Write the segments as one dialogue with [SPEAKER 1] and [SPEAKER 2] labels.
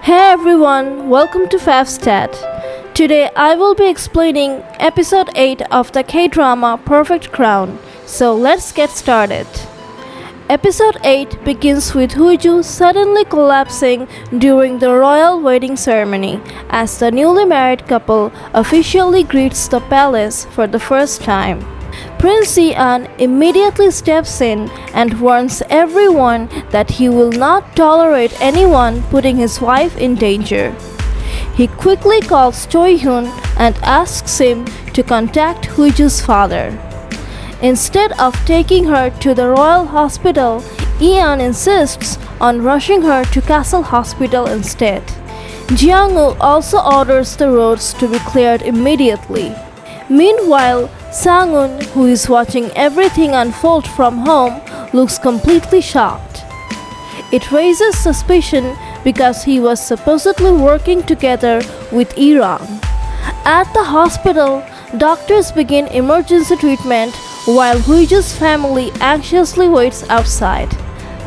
[SPEAKER 1] Hey everyone, welcome to FavsChat. Today I will be explaining episode 8 of the K-drama Perfect Crown. So let's get started. Episode 8 begins with Huiju suddenly collapsing during the royal wedding ceremony as the newly married couple officially greets the palace for the first time. Prince Ian immediately steps in and warns everyone that he will not tolerate anyone putting his wife in danger. He quickly calls Choi-hyun and asks him to contact Huiju's father. Instead of taking her to the royal hospital, Ian insists on rushing her to Castle Hospital instead. Jeong-woo also orders the roads to be cleared immediately. Meanwhile, Sang-un, who is watching everything unfold from home, looks completely shocked. It raises suspicion because he was supposedly working together with Irang. At the hospital, doctors begin emergency treatment while Huiju's family anxiously waits outside.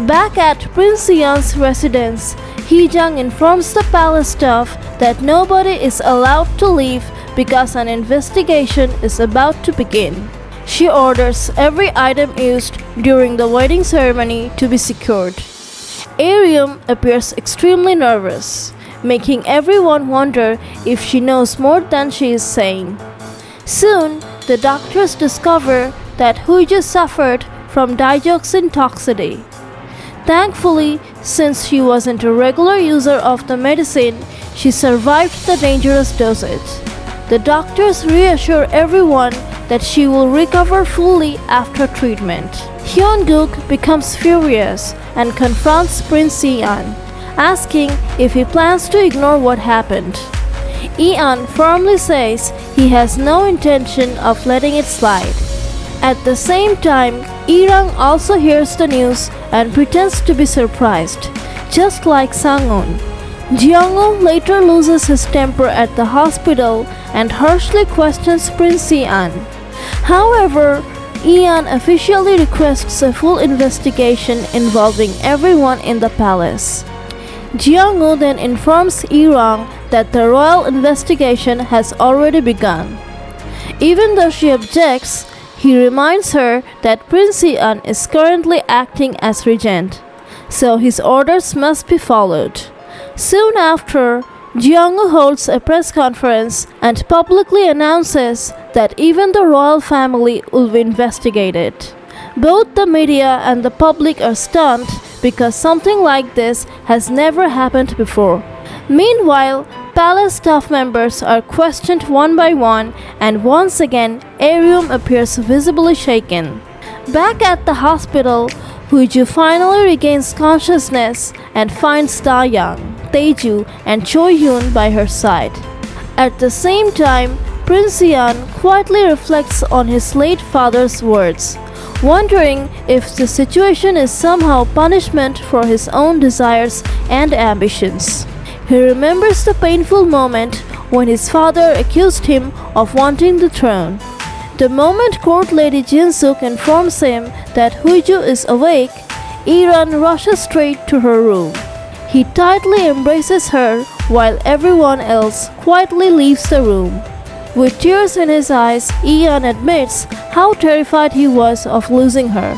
[SPEAKER 1] Back at Prince Ian's residence, Hee-jung informs the palace staff that nobody is allowed to leave because an investigation is about to begin. She orders every item used during the wedding ceremony to be secured. Arium appears extremely nervous, making everyone wonder if she knows more than she is saying. Soon, the doctors discover that Huiju suffered from digoxin toxicity. Thankfully, since she wasn't a regular user of the medicine, she survived the dangerous dosage. The doctors reassure everyone that she will recover fully after treatment. Hyun-guk becomes furious and confronts Prince Ian, asking if he plans to ignore what happened. Ian firmly says he has no intention of letting it slide. At the same time, Irang also hears the news and pretends to be surprised, just like Sang-un. Jeong-woo later loses his temper at the hospital and harshly questions Prince Ian. However, Ian officially requests a full investigation involving everyone in the palace. Jeong-woo then informs Irang that the royal investigation has already begun. Even though she objects, he reminds her that Prince Ian is currently acting as regent, so his orders must be followed. Soon after, Jeong-woo holds a press conference and publicly announces that even the royal family will be investigated. Both the media and the public are stunned because something like this has never happened before. Meanwhile, palace staff members are questioned one by one, and once again, Arium appears visibly shaken. Back at the hospital, Huiju finally regains consciousness and finds Da-young, Taeju, and Choi-hyun by her side. At the same time, Prince Ian quietly reflects on his late father's words, wondering if the situation is somehow punishment for his own desires and ambitions. He remembers the painful moment when his father accused him of wanting the throne. The moment Court Lady Jin-suk informs him that Huiju is awake, Iran rushes straight to her room. He tightly embraces her while everyone else quietly leaves the room. With tears in his eyes, Ian admits how terrified he was of losing her.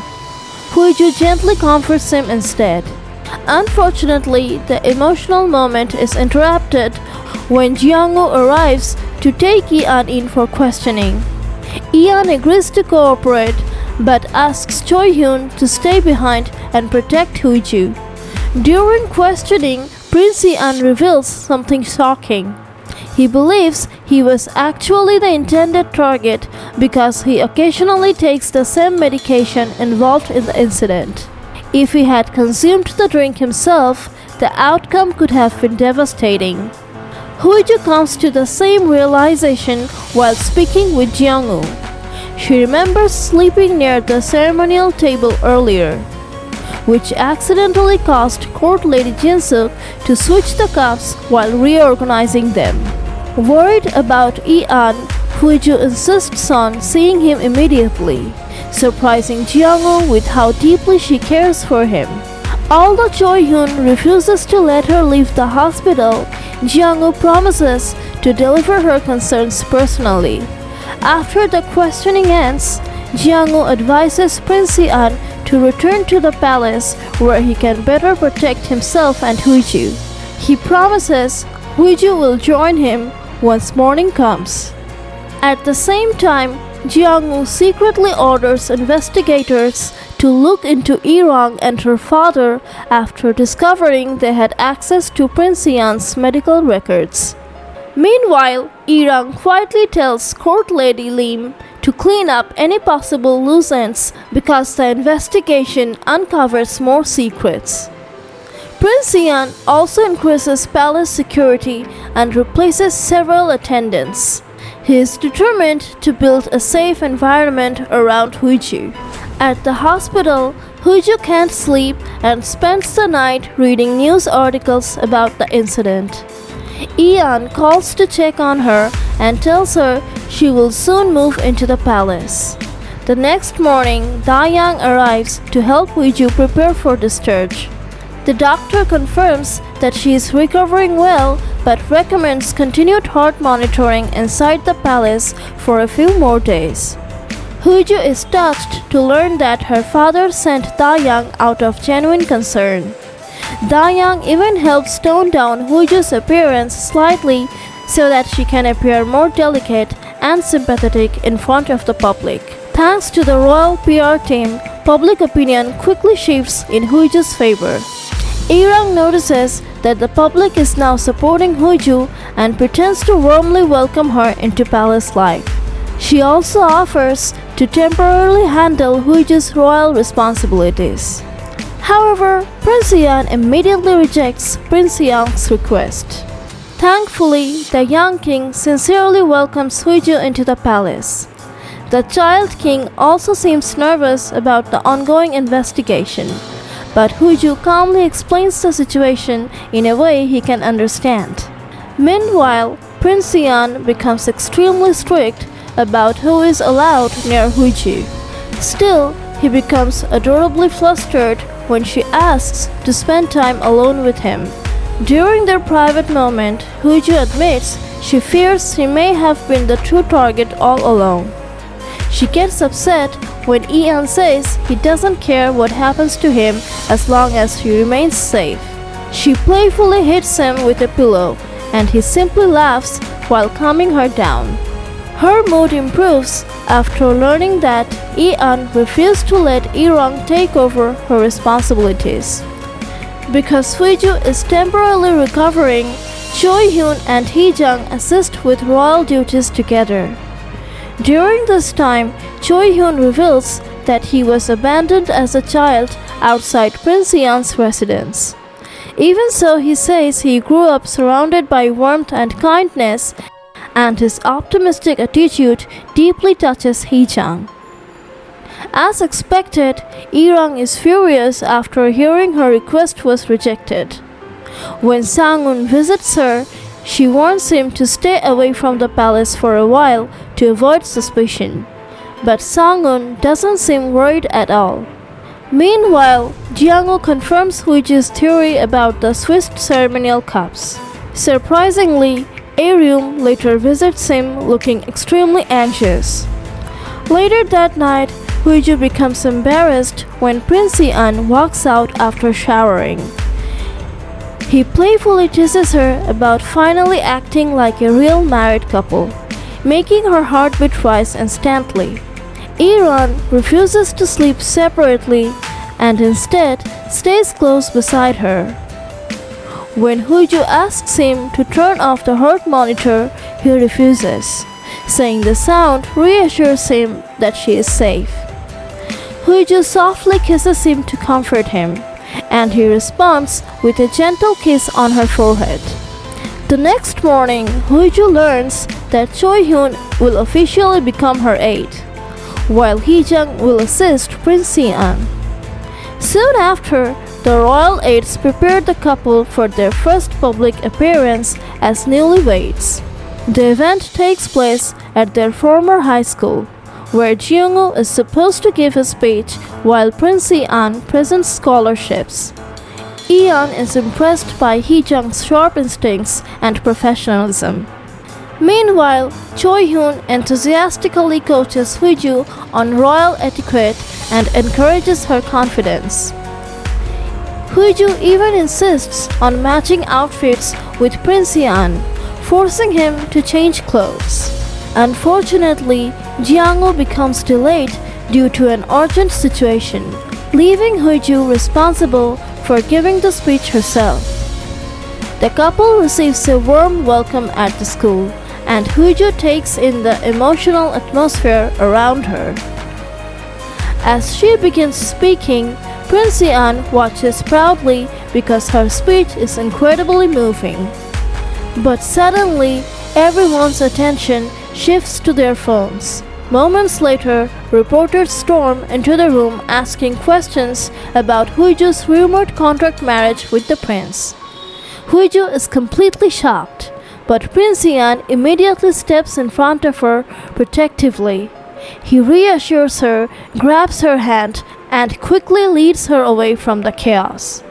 [SPEAKER 1] Huiju gently comforts him instead. Unfortunately, the emotional moment is interrupted when Jeong-woo arrives to take Ian in for questioning. Ian agrees to cooperate but asks Choi-hyun to stay behind and protect Huiju. During questioning, Prince Ian reveals something shocking. He believes he was actually the intended target because he occasionally takes the same medication involved in the incident. If he had consumed the drink himself, the outcome could have been devastating. Huiju comes to the same realization while speaking with Jeong-woo. She remembers sleeping near the ceremonial table earlier, which accidentally caused Court Lady Jin-suk to switch the cups while reorganizing them. Worried about Ian, Huiju insists on seeing him immediately, surprising Jeong-woo with how deeply she cares for him. Although Choi Hyun refuses to let her leave the hospital, Jang-woo promises to deliver her concerns personally. After the questioning ends, Jang-woo advises Prince Hee-an to return to the palace where he can better protect himself and Huiju. He promises Huiju will join him once morning comes. At the same time, Jang-woo secretly orders investigators to look into Irang and her father after discovering they had access to Prince Hee-an's medical records. Meanwhile, Irang quietly tells Court Lady Lim to clean up any possible loose ends because the investigation uncovers more secrets. Prince Hee-an also increases palace security and replaces several attendants. He is determined to build a safe environment around Huiju. At the hospital, Huiju can't sleep and spends the night reading news articles about the incident. Ian calls to check on her and tells her she will soon move into the palace. The next morning, Da-young arrives to help Huiju prepare for discharge. The doctor confirms that she is recovering well but recommends continued heart monitoring inside the palace for a few more days. Huiju is touched to learn that her father sent Da-young out of genuine concern. Da-young even helps tone down Huju's appearance slightly so that she can appear more delicate and sympathetic in front of the public. Thanks to the royal PR team, public opinion quickly shifts in Huju's favor. Irang notices that the public is now supporting Huiju and pretends to warmly welcome her into palace life. She also offers to temporarily handle Huiju's royal responsibilities. However, Prince Hee-an immediately rejects Prince Young's request. Thankfully, the young king sincerely welcomes Huiju into the palace. The child king also seems nervous about the ongoing investigation, but Huiju calmly explains the situation in a way he can understand. Meanwhile, Prince Hee-an becomes extremely strict about who is allowed near Huiju. Still, he becomes adorably flustered when she asks to spend time alone with him. During their private moment, Huiju admits she fears he may have been the true target all along. She gets upset when Ian says he doesn't care what happens to him as long as he remains safe. She playfully hits him with a pillow, and he simply laughs while calming her down. Her mood improves after learning that Ian refused to let Irang take over her responsibilities. Because Huiju is temporarily recovering, Choi Hyun and Hee Jung assist with royal duties together. During this time, Choi Hyun reveals that he was abandoned as a child outside Prince Hee-an's residence. Even so, he says he grew up surrounded by warmth and kindness, and his optimistic attitude deeply touches Hee Jung. As expected, Irang is furious after hearing her request was rejected. When Sang-un visits her, she warns him to stay away from the palace for a while to avoid suspicion. But Sang-un doesn't seem worried at all. Meanwhile, Jang-woo confirms Huiju's theory about the Swiss ceremonial cups. Surprisingly, Aryum later visits him looking extremely anxious. Later that night, Huiju becomes embarrassed when Prince Hee-an walks out after showering. He playfully teases her about finally acting like a real married couple, making her heartbeat rise instantly. Iran refuses to sleep separately and instead stays close beside her. When Huiju asks him to turn off the heart monitor, he refuses, saying the sound reassures him that she is safe. Huiju softly kisses him to comfort him, and he responds with a gentle kiss on her forehead. The next morning, Huiju learns that Choi Hyun will officially become her aide, while Hee Jung will assist Prince Hee-an. Soon after, the royal aides prepared the couple for their first public appearance as newlyweds. The event takes place at their former high school, where Jeong-woo is supposed to give a speech while Prince Hee-an presents scholarships. Eun is impressed by Hee Jung's sharp instincts and professionalism. Meanwhile, Choi Hyun enthusiastically coaches Huiju on royal etiquette and encourages her confidence. Huiju even insists on matching outfits with Prince Yeon, forcing him to change clothes. Unfortunately, Jiangwoo becomes delayed due to an urgent situation, leaving Huiju responsible for giving the speech herself. The couple receives a warm welcome at the school, and Huiju takes in the emotional atmosphere around her. As she begins speaking, Prince Yeon watches proudly because her speech is incredibly moving. But suddenly, everyone's attention shifts to their phones. Moments later, reporters storm into the room asking questions about Huiju's rumored contract marriage with the prince. Huiju is completely shocked, but Prince Yeon immediately steps in front of her protectively. He reassures her, grabs her hand, and quickly leads her away from the chaos.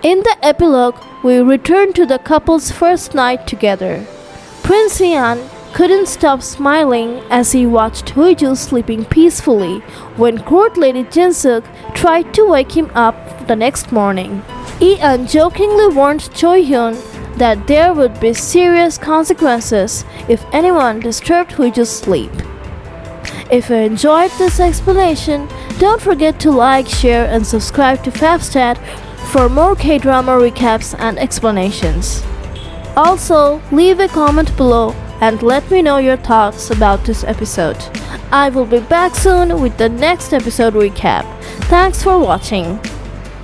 [SPEAKER 1] In the epilogue, we return to the couple's first night together. Prince Yeon couldn't stop smiling as he watched Huiju sleeping peacefully when court lady Jin Suk tried to wake him up the next morning. Yeon jokingly warned Choi Hyun that there would be serious consequences if anyone disturbed Huiju's sleep. If you enjoyed this explanation, don't forget to like, share, and subscribe to FavsChat for more K-drama recaps and explanations. Also, leave a comment below and let me know your thoughts about this episode. I will be back soon with the next episode recap. Thanks for watching.